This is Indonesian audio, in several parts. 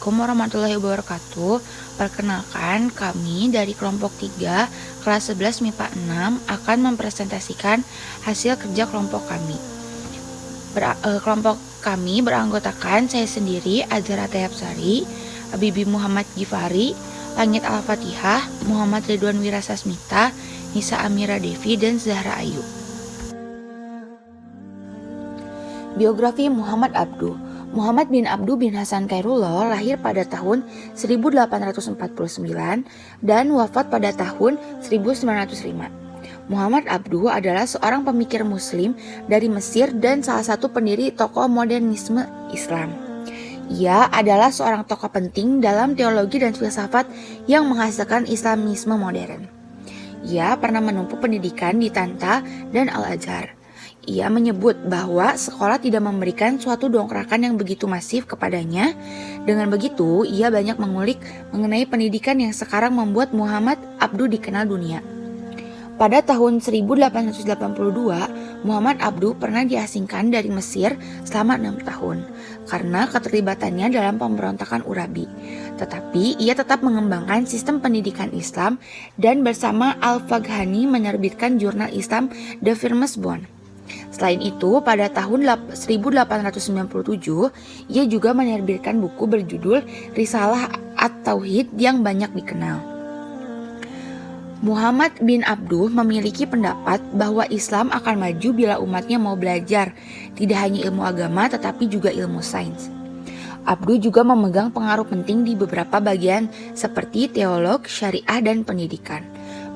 Assalamualaikum warahmatullahi wabarakatuh. Perkenalkan, kami dari kelompok 3 kelas 11 MIPA 6 akan mempresentasikan hasil kerja kelompok kami. Kelompok kami beranggotakan saya sendiri, Azhara Tayapsari, Bibi Muhammad Gifari, Langit Al-Fatihah, Muhammad Ridwan Wirasasmita, Nisa Amira Devi, dan Zahra Ayu. Biografi Muhammad Abduh. Muhammad bin Abduh bin Hasan Khairullah lahir pada tahun 1849 dan wafat pada tahun 1905. Muhammad Abduh adalah seorang pemikir muslim dari Mesir dan salah satu pendiri tokoh modernisme Islam. Ia adalah seorang tokoh penting dalam teologi dan filsafat yang menghasilkan Islamisme modern. Ia pernah menempuh pendidikan di Tanta dan Al-Azhar. Ia menyebut bahwa sekolah tidak memberikan suatu dongkrakan yang begitu masif kepadanya. Dengan begitu, ia banyak mengulik mengenai pendidikan yang sekarang membuat Muhammad Abduh dikenal dunia. Pada tahun 1882, Muhammad Abduh pernah diasingkan dari Mesir selama 6 tahun karena keterlibatannya dalam pemberontakan Urabi. Tetapi ia tetap mengembangkan sistem pendidikan Islam dan bersama Al-Faghani menerbitkan jurnal Islam The Firmus Bond. Selain itu, pada tahun 1897, ia juga menerbitkan buku berjudul Risalah At-Tauhid yang banyak dikenal. Muhammad bin Abduh memiliki pendapat bahwa Islam akan maju bila umatnya mau belajar, tidak hanya ilmu agama tetapi juga ilmu sains. Abduh juga memegang pengaruh penting di beberapa bagian seperti teolog, syariah, dan pendidikan.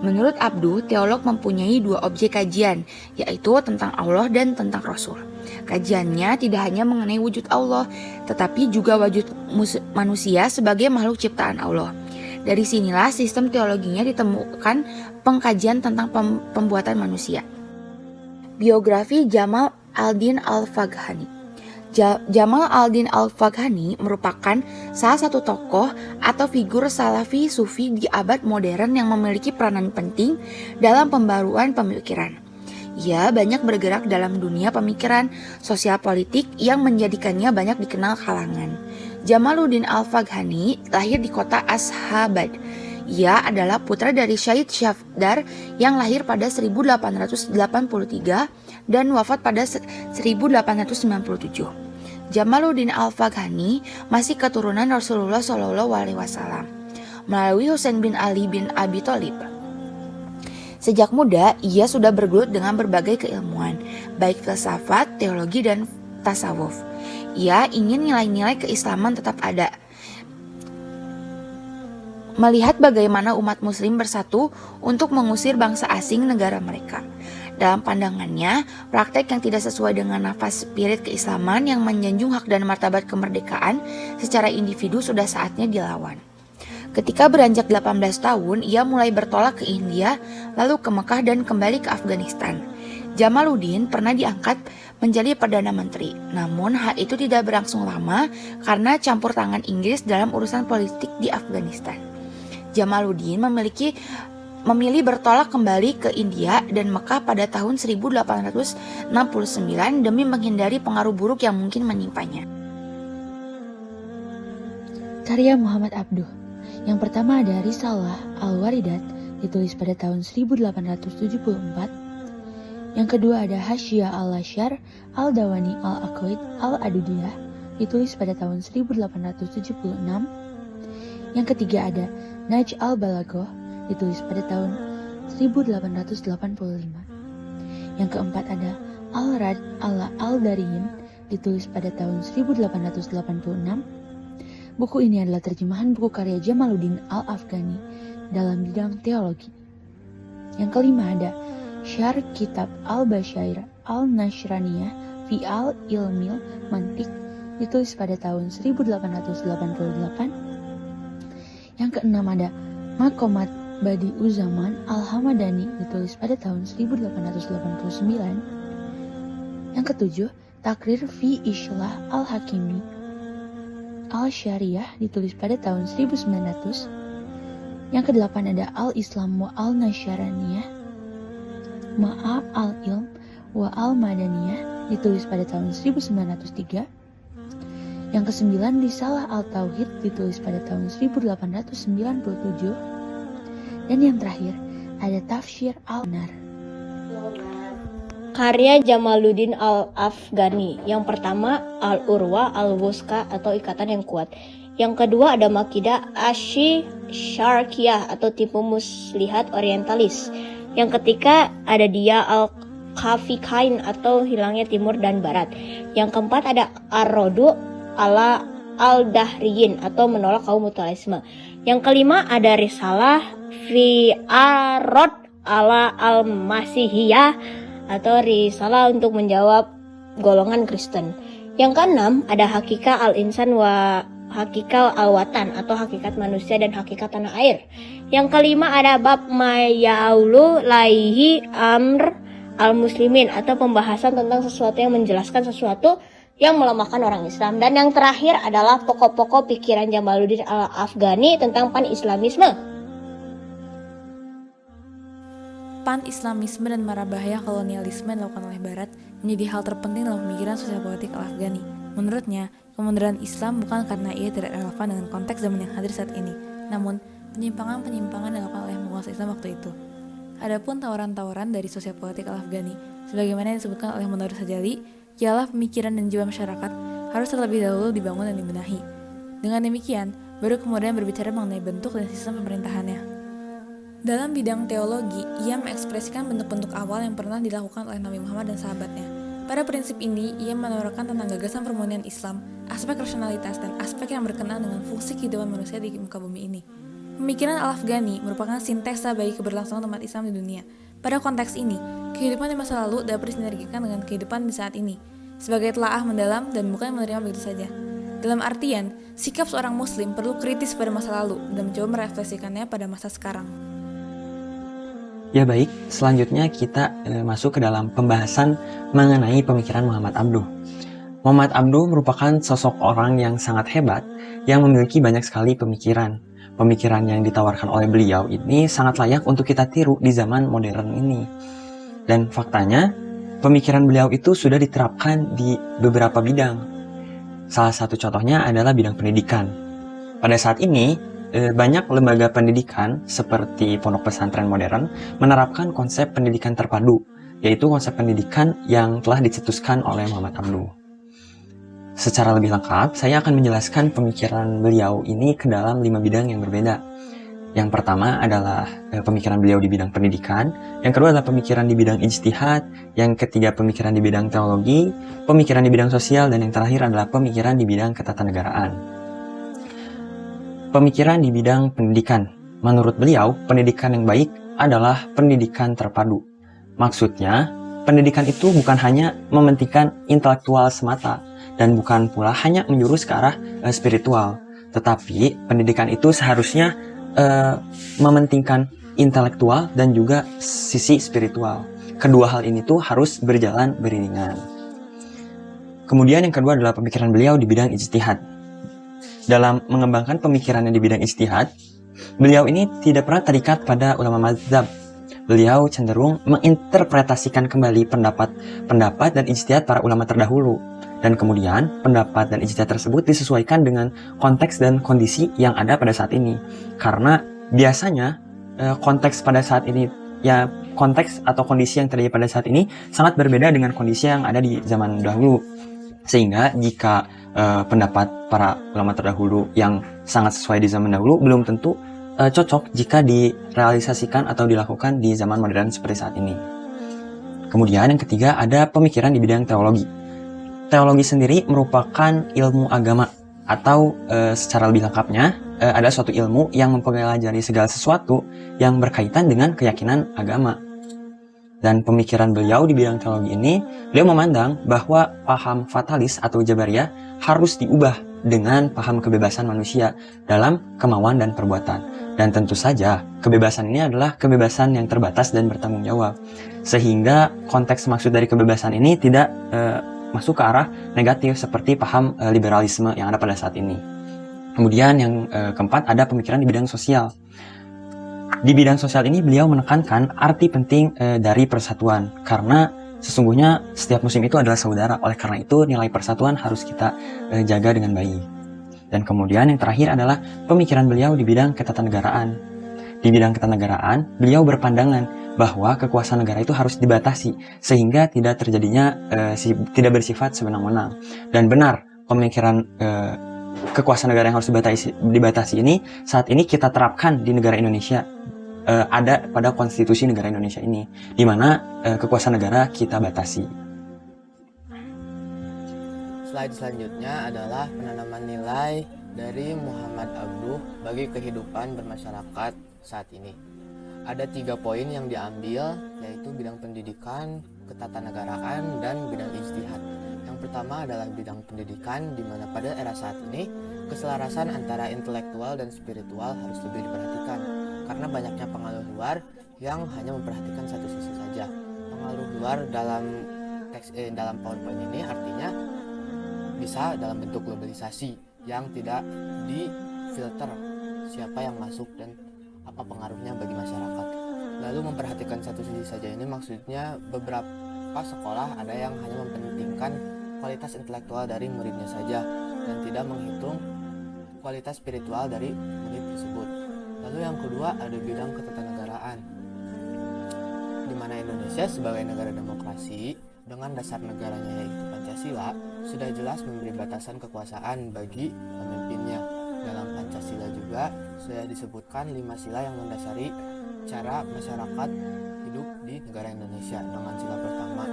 Menurut Abduh, teolog mempunyai 2 objek kajian, yaitu tentang Allah dan tentang Rasul. Kajiannya tidak hanya mengenai wujud Allah, tetapi juga wujud manusia sebagai makhluk ciptaan Allah. Dari sinilah sistem teologinya ditemukan pengkajian tentang pembuatan manusia. Biografi Jamal al-Din al-Faghani. Jamal al-Din al-Faghani merupakan salah satu tokoh atau figur Salafi Sufi di abad modern yang memiliki peranan penting dalam pembaruan pemikiran. Ia banyak bergerak dalam dunia pemikiran sosial politik yang menjadikannya banyak dikenal kalangan. Jamaluddin al-Faghani lahir di kota Ashabad. Ia adalah putra dari Syahid Syafdar yang lahir pada 1883 dan wafat pada 1897. Jamaluddin al-Faghani masih keturunan Rasulullah SAW melalui Husain bin Ali bin Abi Thalib. Sejak muda, ia sudah bergelut dengan berbagai keilmuan, baik filsafat, teologi, dan tasawuf. Ia ingin nilai-nilai keislaman tetap ada. Melihat bagaimana umat muslim bersatu untuk mengusir bangsa asing negara mereka. Dalam pandangannya, praktek yang tidak sesuai dengan nafas spirit keislaman yang menjunjung hak dan martabat kemerdekaan secara individu sudah saatnya dilawan. Ketika beranjak 18 tahun, ia mulai bertolak ke India, lalu ke Mekah dan kembali ke Afghanistan. Jamaluddin pernah diangkat menjadi Perdana Menteri, namun hal itu tidak berlangsung lama karena campur tangan Inggris dalam urusan politik di Afghanistan. Jamaluddin memilih bertolak kembali ke India dan Mekah pada tahun 1869 demi menghindari pengaruh buruk yang mungkin menimpanya. Karya Muhammad Abduh. Yang pertama ada Risalah Al-Waridat, ditulis pada tahun 1874. Yang kedua ada Hasyiyah Al-Ashar Al-Dawani Al-Aqaid Al-Adudiyah, ditulis pada tahun 1876. Yang ketiga ada Naj Al-Balaghah, ditulis pada tahun 1885. Yang keempat ada Al-Rad Al-Dariyin, ditulis pada tahun 1886. Buku ini adalah terjemahan buku karya Jamaluddin Al-Afghani dalam bidang teologi. Yang kelima ada Syarh Kitab Al-Basyair Al-Nashraniyah fi Al-Ilmil Mantiq, ditulis pada tahun 1888. Yang keenam ada Maqamat Badi'uzzaman Al-Hamadani, ditulis pada tahun 1889. Yang ketujuh, Takrir fi Ishlah Al-Hakimi Al-Syariah, ditulis pada tahun 1900. Yang kedelapan ada Al-Islam wa Al-Nasyaraniyah Ma'ab Al-Ilm wa Al-Madaniyah, ditulis pada tahun 1903. Yang kesembilan, Risalah Al-Tauhid ditulis pada tahun 1897. Dan yang terakhir, ada Tafsir Al-Nar. Karya Jamaluddin Al-Afghani. Yang pertama, Al-Urwa Al-Wuska atau Ikatan yang Kuat. Yang kedua ada Makidah Asy-Syarqiyah atau tipe muslihat orientalis. Yang ketiga ada Dia Al-Kafikain atau hilangnya timur dan barat. Yang keempat ada Ar-Rodu ala Al-Dahriyin atau menolak kaum mutualisme. Yang kelima ada Risalah fi Ar-Rad ala Al-Masihiyah atau risalah untuk menjawab golongan Kristen. Yang keenam ada Hakikat Al-Insan wa Hakikat Al-Watan atau hakikat manusia dan hakikat tanah air. Yang kelima ada Bab Mayaulu Laihi Amr Al-Muslimin atau pembahasan tentang sesuatu yang menjelaskan sesuatu yang melemahkan orang Islam. Dan yang terakhir adalah pokok-pokok pikiran Jamaluddin Al-Afghani tentang pan-Islamisme. Pan-Islamisme dan mara bahaya kolonialisme yang dilakukan oleh Barat menjadi hal terpenting dalam pemikiran sosial politik Al-Afghani. Menurutnya, kemunduran Islam bukan karena ia tidak relevan dengan konteks zaman yang hadir saat ini, namun penyimpangan-penyimpangan yang dilakukan oleh penguasa Islam waktu itu. Adapun tawaran-tawaran dari sosial politik Al-Afghani, sebagaimana yang disebutkan oleh Munawwir Sajali, ialah pemikiran dan jiwa masyarakat harus terlebih dahulu dibangun dan dibenahi. Dengan demikian, baru kemudian berbicara mengenai bentuk dan sistem pemerintahannya. Dalam bidang teologi, ia mengekspresikan bentuk-bentuk awal yang pernah dilakukan oleh Nabi Muhammad dan sahabatnya. Pada prinsip ini, ia menawarkan tentang gagasan permurnian Islam, aspek rasionalitas, dan aspek yang berkenaan dengan fungsi kehidupan manusia di muka bumi ini. Pemikiran Al-Afghani merupakan sintesa bagi keberlangsungan umat Islam di dunia. Pada konteks ini, kehidupan di masa lalu dapat disinergikan dengan kehidupan di saat ini, sebagai telaah mendalam dan bukan menerima begitu saja. Dalam artian, sikap seorang muslim perlu kritis pada masa lalu dan mencoba merefleksikannya pada masa sekarang. Ya baik, selanjutnya kita masuk ke dalam pembahasan mengenai pemikiran Muhammad Abduh. Muhammad Abduh merupakan sosok orang yang sangat hebat yang memiliki banyak sekali pemikiran. Pemikiran yang ditawarkan oleh beliau ini sangat layak untuk kita tiru di zaman modern ini. Dan faktanya, pemikiran beliau itu sudah diterapkan di beberapa bidang. Salah satu contohnya adalah bidang pendidikan. Pada saat ini, banyak lembaga pendidikan seperti pondok pesantren modern menerapkan konsep pendidikan terpadu, yaitu konsep pendidikan yang telah dicetuskan oleh Muhammad Abduh. Secara lebih lengkap, saya akan menjelaskan pemikiran beliau ini ke dalam 5 bidang yang berbeda. Yang pertama adalah pemikiran beliau di bidang pendidikan, yang kedua adalah pemikiran di bidang ijtihad, yang ketiga pemikiran di bidang teologi, pemikiran di bidang sosial, dan yang terakhir adalah pemikiran di bidang ketatanegaraan. Pemikiran di bidang pendidikan. Menurut beliau, pendidikan yang baik adalah pendidikan terpadu. Maksudnya, pendidikan itu bukan hanya mementingkan intelektual semata, dan bukan pula hanya menjurus ke arah spiritual. Tetapi, pendidikan itu seharusnya mementingkan intelektual dan juga sisi spiritual. Kedua hal ini tuh harus berjalan beriringan. Kemudian yang kedua adalah pemikiran beliau di bidang ijtihad. Dalam mengembangkan pemikirannya di bidang ijtihad, beliau ini tidak pernah terikat pada ulama mazhab. Beliau cenderung menginterpretasikan kembali pendapat dan ijtihad para ulama terdahulu. Dan kemudian, pendapat dan ijtihad tersebut disesuaikan dengan konteks dan kondisi yang ada pada saat ini. Karena biasanya konteks pada saat ini, ya konteks atau kondisi yang terjadi pada saat ini sangat berbeda dengan kondisi yang ada di zaman dahulu. Sehingga jika pendapat para ulama terdahulu yang sangat sesuai di zaman dahulu belum tentu cocok jika direalisasikan atau dilakukan di zaman modern seperti saat ini. Kemudian yang ketiga ada pemikiran di bidang teologi. Teologi sendiri merupakan ilmu agama atau secara lebih lengkapnya ada suatu ilmu yang mempelajari segala sesuatu yang berkaitan dengan keyakinan agama. Dan pemikiran beliau di bidang teologi ini, beliau memandang bahwa paham fatalis atau jabariyah harus diubah dengan paham kebebasan manusia dalam kemauan dan perbuatan. Dan tentu saja, kebebasan ini adalah kebebasan yang terbatas dan bertanggung jawab. Sehingga konteks maksud dari kebebasan ini tidak masuk ke arah negatif seperti paham liberalisme yang ada pada saat ini. Kemudian yang keempat ada pemikiran di bidang sosial. Di bidang sosial ini beliau menekankan arti penting dari persatuan, karena Sesungguhnya setiap muslim itu adalah saudara, oleh karena itu nilai persatuan harus kita jaga dengan baik. Dan kemudian yang terakhir adalah pemikiran beliau di bidang ketatanegaraan. Di bidang ketatanegaraan, beliau berpandangan bahwa kekuasaan negara itu harus dibatasi sehingga tidak terjadinya tidak bersifat sewenang-wenang. Dan benar, pemikiran kekuasaan negara yang harus dibatasi ini saat ini kita terapkan di negara Indonesia, ada pada konstitusi negara Indonesia ini, di mana kekuasaan negara kita batasi. Slide selanjutnya adalah penanaman nilai dari Muhammad Abduh bagi kehidupan bermasyarakat saat ini. Ada 3 poin yang diambil, yaitu bidang pendidikan, ketatanegaraan, dan bidang ijtihad. Yang pertama adalah bidang pendidikan, di mana pada era saat ini keselarasan antara intelektual dan spiritual harus lebih diperhatikan, karena banyaknya pengaruh luar yang hanya memperhatikan satu sisi saja. Pengaruh luar dalam dalam PowerPoint ini artinya bisa dalam bentuk globalisasi yang tidak difilter siapa yang masuk dan apa pengaruhnya bagi masyarakat. Lalu memperhatikan satu sisi saja ini maksudnya beberapa sekolah ada yang hanya mempentingkan kualitas intelektual dari muridnya saja dan tidak menghitung kualitas spiritual dari murid tersebut. Lalu yang kedua ada bidang ketatanegaraan, di mana Indonesia sebagai negara demokrasi dengan dasar negaranya yaitu Pancasila sudah jelas memberi batasan kekuasaan bagi pemimpinnya. Dalam Pancasila juga sudah disebutkan 5 sila yang mendasari cara masyarakat hidup di negara Indonesia, dengan sila pertama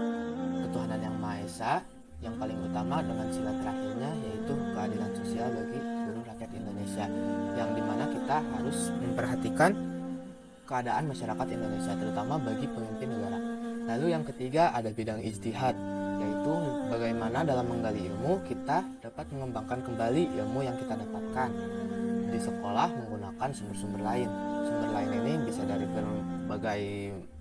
ketuhanan yang Maha Esa, yang paling utama dengan sila terakhirnya yaitu keadilan sosial bagi seluruh rakyat Indonesia, yang dimana kita harus memperhatikan keadaan masyarakat Indonesia terutama bagi pemimpin negara. Lalu yang ketiga ada bidang ijtihad, yaitu bagaimana dalam menggali ilmu kita dapat mengembangkan kembali ilmu yang kita dapatkan di sekolah menggunakan sumber-sumber lain. Sumber lain ini bisa dari berbagai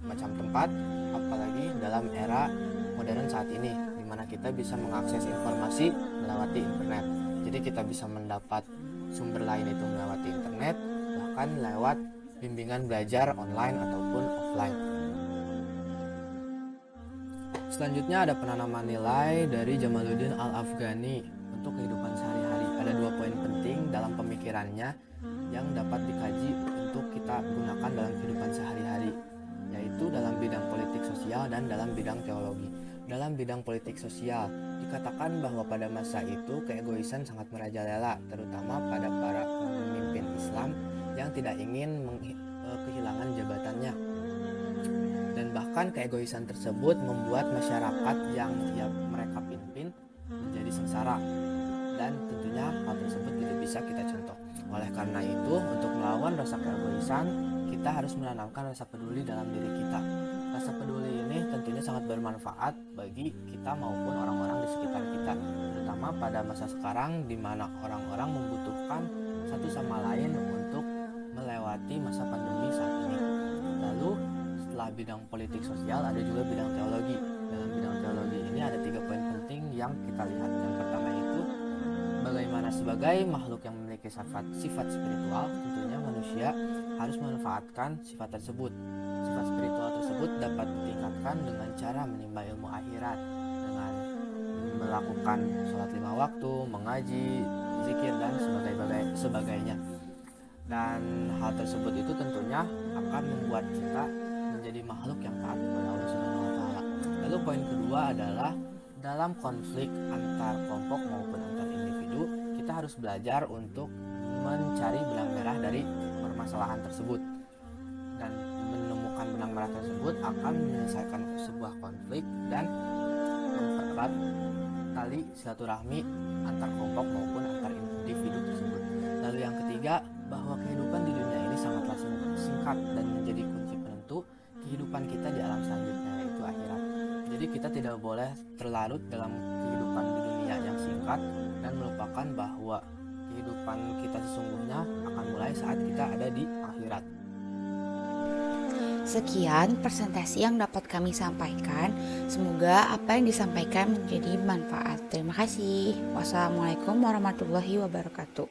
macam tempat, apalagi dalam era modern saat ini, di mana kita bisa mengakses informasi melewati internet. Jadi kita bisa mendapat sumber lain itu melewati internet, bahkan lewat bimbingan belajar online ataupun offline. Selanjutnya ada penanaman nilai dari Jamaluddin Al-Afghani untuk kehidupan sehari-hari. Ada 2 poin penting dalam pemikirannya yang dapat dikaji untuk kita gunakan dalam kehidupan sehari-hari, yaitu dalam bidang politik sosial dan dalam bidang teologi. Dalam bidang politik sosial, dikatakan bahwa pada masa itu keegoisan sangat merajalela, terutama pada para pemimpin Islam yang tidak ingin kehilangan jabatannya. Dan bahkan keegoisan tersebut membuat masyarakat yang tiap mereka pimpin menjadi sengsara. Dan tentunya hal tersebut tidak bisa kita contoh. Oleh karena itu, untuk melawan rasa keegoisan, kita harus menanamkan rasa peduli dalam diri kita. Rasa peduli ini tentunya sangat bermanfaat bagi kita maupun orang-orang di sekitar kita, terutama pada masa sekarang di mana orang-orang membutuhkan satu sama lain untuk melewati masa pandemi saat ini. Lalu setelah bidang politik sosial ada juga bidang teologi. Dalam bidang teologi ini ada 3 poin penting yang kita lihat. Yang pertama itu bagaimana sebagai makhluk yang memiliki sifat spiritual, tentunya manusia harus memanfaatkan sifat tersebut. Sifat spiritual tersebut dapat ditingkatkan dengan cara menimba ilmu akhirat, dengan melakukan sholat 5 waktu, mengaji, zikir dan sebagainya. Dan hal tersebut itu tentunya akan membuat kita menjadi makhluk yang taat kepada Allah Subhanahu wa taala. Lalu poin kedua adalah dalam konflik antar kelompok maupun antar individu, kita harus belajar untuk mencari benang merah dari permasalahan tersebut. Dan menemukan benang merah tersebut akan menyelesaikan sebuah konflik dan mempererat tali silaturahmi antar kelompok maupun antar individu tersebut. Lalu yang ketiga, bahwa kehidupan di dunia ini sangatlah singkat dan menjadi kunci penentu kehidupan kita di alam selanjutnya, yaitu akhirat. Jadi kita tidak boleh terlarut dalam kehidupan di dunia yang singkat dan melupakan bahwa kehidupan kita sesungguhnya akan mulai saat kita ada di akhirat. Sekian presentasi yang dapat kami sampaikan. Semoga apa yang disampaikan menjadi manfaat. Terima kasih. Wassalamualaikum warahmatullahi wabarakatuh.